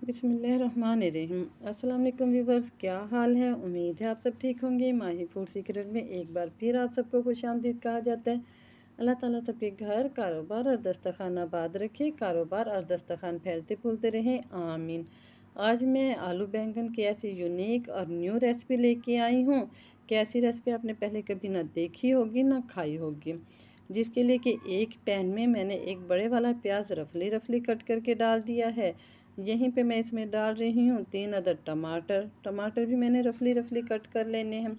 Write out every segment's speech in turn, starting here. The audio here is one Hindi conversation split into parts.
बिस्मिल्लाहिर्रहमानिर्रहीम। अस्सलाम वालेकुम व्यूवर्स, क्या हाल है। उम्मीद है आप सब ठीक होंगे। माही फूड सीक्रेट में एक बार फिर आप सबको खुशामदीद कहा जाता है। अल्लाह ताला सबके घर, कारोबार और दस्तरखान आबाद रखे। कारोबार और दस्तरखान फैलते फूलते रहें, आमीन। आज मैं आलू बैंगन की ऐसी यूनिक और न्यू रेसिपी लेके आई हूँ कि ऐसी रेसिपी आपने पहले कभी ना देखी होगी ना खाई होगी। जिसके लिए कि एक पैन में मैंने एक बड़े वाला प्याज रफली रफली कट करके डाल दिया है। यहीं पे मैं इसमें डाल रही हूँ 3 अदद टमाटर। टमाटर भी मैंने रफली रफली कट कर लेने हैं।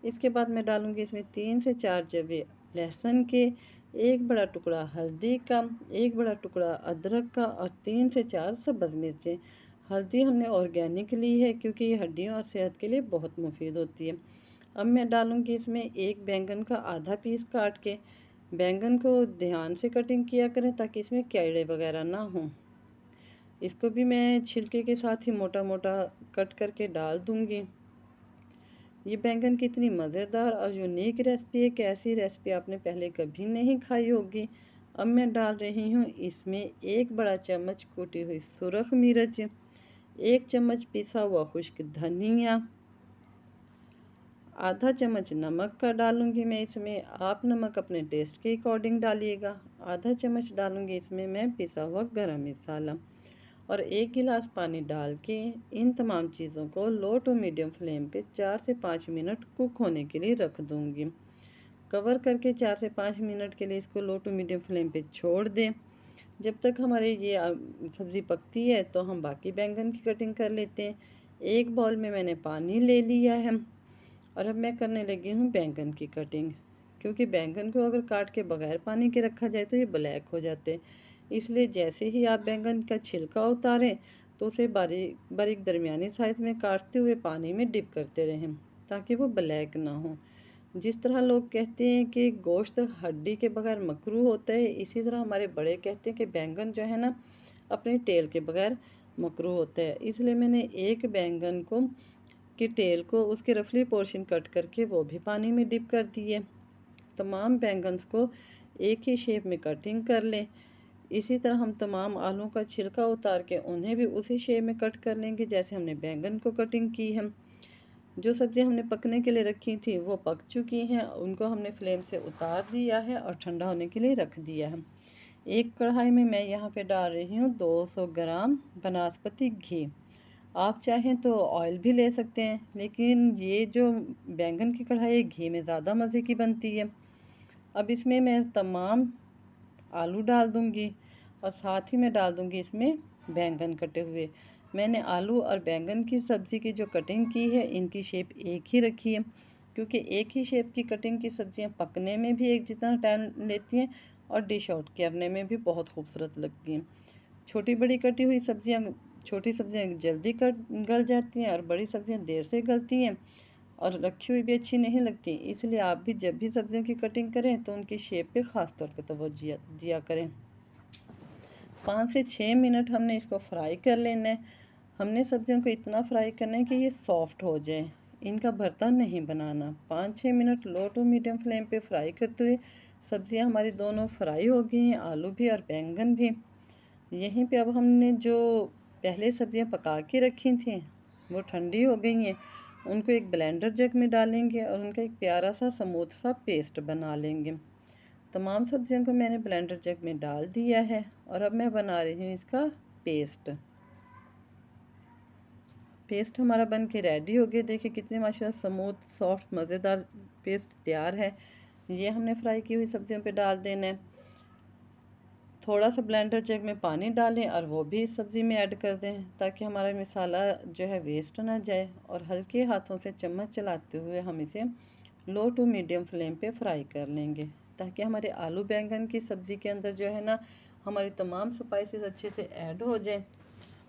इसके बाद मैं डालूँगी इसमें 3 से 4 जवे लहसुन के, एक बड़ा टुकड़ा हल्दी का, एक बड़ा टुकड़ा अदरक का और 3 से 4 सब्ज़ मिर्चें। हल्दी हमने ऑर्गेनिक ली है क्योंकि ये हड्डियों और सेहत के लिए बहुत मुफीद होती है। अब मैं डालूँगी इसमें एक बैंगन का आधा पीस काट के। बैंगन को ध्यान से कटिंग किया करें ताकि इसमें कीड़े वगैरह ना हों। इसको भी मैं छिलके के साथ ही मोटा मोटा कट करके डाल दूंगी। ये बैंगन की इतनी मज़ेदार और यूनिक रेसिपी है कि ऐसी रेसिपी आपने पहले कभी नहीं खाई होगी। अब मैं डाल रही हूँ इसमें एक बड़ा चम्मच कूटी हुई सुरख मिर्च, एक चम्मच पिसा हुआ खुश्क धनिया, आधा चम्मच नमक का डालूंगी मैं इसमें। आप नमक अपने टेस्ट के अकॉर्डिंग डालिएगा। आधा चम्मच डालूंगी इसमें मैं पिसा हुआ गरम मसाला और एक गिलास पानी डाल के इन तमाम चीज़ों को लो टू मीडियम फ्लेम पे 4 से 5 मिनट कुक होने के लिए रख दूंगी। कवर करके 4 से 5 मिनट के लिए इसको लो टू मीडियम फ्लेम पे छोड़ दें। जब तक हमारे ये सब्ज़ी पकती है तो हम बाकी बैंगन की कटिंग कर लेते हैं। एक बाउल में मैंने पानी ले लिया है और अब मैं करने लगी हूँ बैंगन की कटिंग। क्योंकि बैंगन को अगर काट के बगैर पानी के रखा जाए तो ये ब्लैक हो जाते, इसलिए जैसे ही आप बैंगन का छिलका उतारें तो उसे बारीक बारीक दरमियानी साइज़ में काटते हुए पानी में डिप करते रहें ताकि वो ब्लैक ना हो। जिस तरह लोग कहते हैं कि गोश्त हड्डी के बगैर मकरूह होता है, इसी तरह हमारे बड़े कहते हैं कि बैंगन जो है ना अपनी टेल के बगैर मकरूह होता है। इसलिए मैंने एक बैंगन को की टेल को उसके रफली पोर्शन कट करके वो भी पानी में डिप कर दिए। तमाम बैंगन्स को एक ही शेप में कटिंग कर लें। इसी तरह हम तमाम आलू का छिलका उतार के उन्हें भी उसी शेप में कट कर लेंगे जैसे हमने बैंगन को कटिंग की है। जो सब्ज़ियाँ हमने पकने के लिए रखी थी वो पक चुकी हैं, उनको हमने फ्लेम से उतार दिया है और ठंडा होने के लिए रख दिया है। एक कढ़ाई में मैं यहाँ पे डाल रही हूँ 200 ग्राम बनास्पति घी। आप चाहें तो ऑयल भी ले सकते हैं, लेकिन ये जो बैंगन की कढ़ाई घी में ज़्यादा मज़े की बनती है। अब इसमें मैं तमाम आलू डाल दूंगी और साथ ही मैं डाल दूंगी इसमें बैंगन कटे हुए। मैंने आलू और बैंगन की सब्ज़ी की जो कटिंग की है इनकी शेप एक ही रखी है क्योंकि एक ही शेप की कटिंग की सब्ज़ियां पकने में भी एक जितना टाइम लेती हैं और डिश आउट करने में भी बहुत खूबसूरत लगती हैं। छोटी बड़ी कटी हुई सब्ज़ियाँ छोटी सब्ज़ियाँ जल्दी कट गल जाती हैं और बड़ी सब्ज़ियाँ देर से गलती हैं और रखी हुई भी अच्छी नहीं लगती। इसलिए आप भी जब भी सब्ज़ियों की कटिंग करें तो उनकी शेप पे ख़ास तौर पे तवज्जो दिया करें। 5 से 6 मिनट हमने इसको फ्राई कर लेना है। हमने सब्ज़ियों को इतना फ्राई करना है कि ये सॉफ्ट हो जाए, इनका भरता नहीं बनाना। 5-6 minute low to medium flame पे फ्राई करते हुए सब्ज़ियाँ हमारी दोनों फ्राई हो गई हैं, आलू भी और बैंगन भी। यहीं पे अब हमने जो पहले सब्ज़ियाँ पका के रखी थी वो ठंडी हो गई हैं। उनको एक ब्लेंडर जग में डालेंगे और उनका एक प्यारा सा स्मूथ सा पेस्ट बना लेंगे। तमाम सब्ज़ियों को मैंने ब्लेंडर जग में डाल दिया है और अब मैं बना रही हूँ इसका पेस्ट। पेस्ट हमारा बन के रेडी हो गया। देखिए कितनी माशाल्लाह स्मूथ सॉफ्ट मज़ेदार पेस्ट तैयार है। ये हमने फ्राई की हुई सब्ज़ियों पे डाल देना है। थोड़ा सा ब्लेंडर जग में पानी डालें और वो भी इस सब्ज़ी में ऐड कर दें ताकि हमारा मसाला जो है वेस्ट ना जाए और हल्के हाथों से चम्मच चलाते हुए हम इसे लो टू मीडियम फ्लेम पे फ्राई कर लेंगे ताकि हमारे आलू बैंगन की सब्ज़ी के अंदर जो है ना हमारी तमाम स्पाइसेस अच्छे से ऐड हो जाएं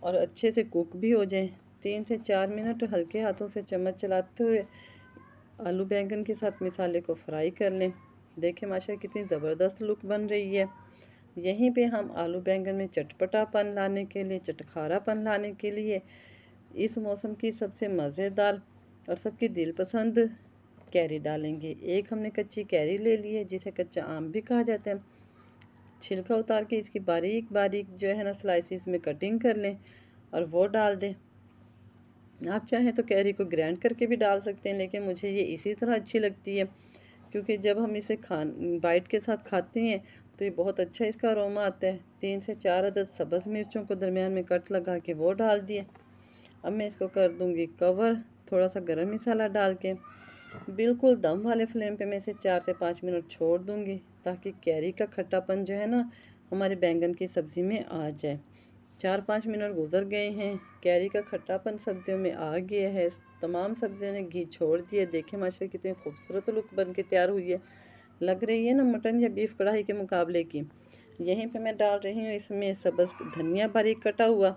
और अच्छे से कुक भी हो जाएं। 3 से 4 मिनट हल्के हाथों से चम्मच चलाते हुए आलू बैंगन के साथ मसाले को फ्राई कर लें। देखें माशाल्लाह कितनी ज़बरदस्त लुक बन रही है। यहीं पे हम आलू बैंगन में चटपटापन लाने के लिए, चटखारापन लाने के लिए इस मौसम की सबसे मज़ेदार और सबकी दिलपसंद कैरी डालेंगे। एक हमने कच्ची कैरी ले ली है जिसे कच्चा आम भी कहा जाता है। छिलका उतार के इसकी बारीक बारीक जो है ना स्लाइसिस में कटिंग कर लें और वो डाल दें। आप चाहें तो कैरी को ग्राइंड करके भी डाल सकते हैं, लेकिन मुझे ये इसी तरह अच्छी लगती है, क्योंकि जब हम इसे बाइट के साथ खाते हैं तो ये बहुत अच्छा इसका अरोमा आता है। 3 से 4 अदद सब्ज़ मिर्चों को दरमियान में कट लगा के वो डाल दिए। अब मैं इसको कर दूंगी कवर, थोड़ा सा गरम मसाला डाल के बिल्कुल दम वाले फ्लेम पे मैं इसे 4 से 5 मिनट छोड़ दूंगी, ताकि कैरी का खट्टापन जो है ना हमारे बैंगन की सब्ज़ी में आ जाए। 4-5 मिनट गुजर गए हैं, कैरी का खट्टापन सब्जियों में आ गया है, तमाम सब्जियों ने घी छोड़ दिया। देखें माशाल्लाह कितनी खूबसूरत लुक बन के तैयार हुई है, लग रही है ना मटन या बीफ कढ़ाई के मुकाबले की। यहीं पे मैं डाल रही हूँ इसमें सब्ज़ धनिया बारीक कटा हुआ।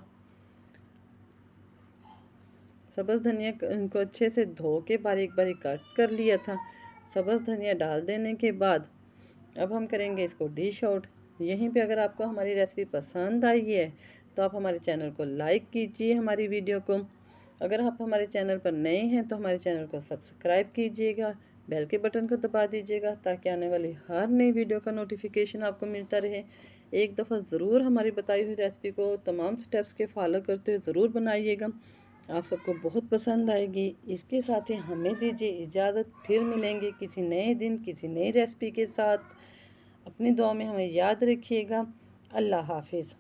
सब्ज़ धनिया को अच्छे से धो के बारीक बारीक कट कर लिया था। सब्ज़ धनिया डाल देने के बाद अब हम करेंगे इसको डिश आउट। यहीं पे अगर आपको हमारी रेसिपी पसंद आई है तो आप हमारे चैनल को लाइक कीजिए, हमारी वीडियो को। अगर आप हमारे चैनल पर नए हैं तो हमारे चैनल को सब्सक्राइब कीजिएगा, बेल के बटन को दबा दीजिएगा, ताकि आने वाली हर नई वीडियो का नोटिफिकेशन आपको मिलता रहे। एक दफ़ा ज़रूर हमारी बताई हुई रेसिपी को तमाम स्टेप्स के फॉलो करते हुए ज़रूर बनाइएगा, आप सबको बहुत पसंद आएगी। इसके साथ ही हमें दीजिए इजाज़त, फिर मिलेंगे किसी नए दिन किसी नई रेसिपी के साथ। अपनी दुआ में हमें याद रखिएगा। अल्लाह हाफिज़।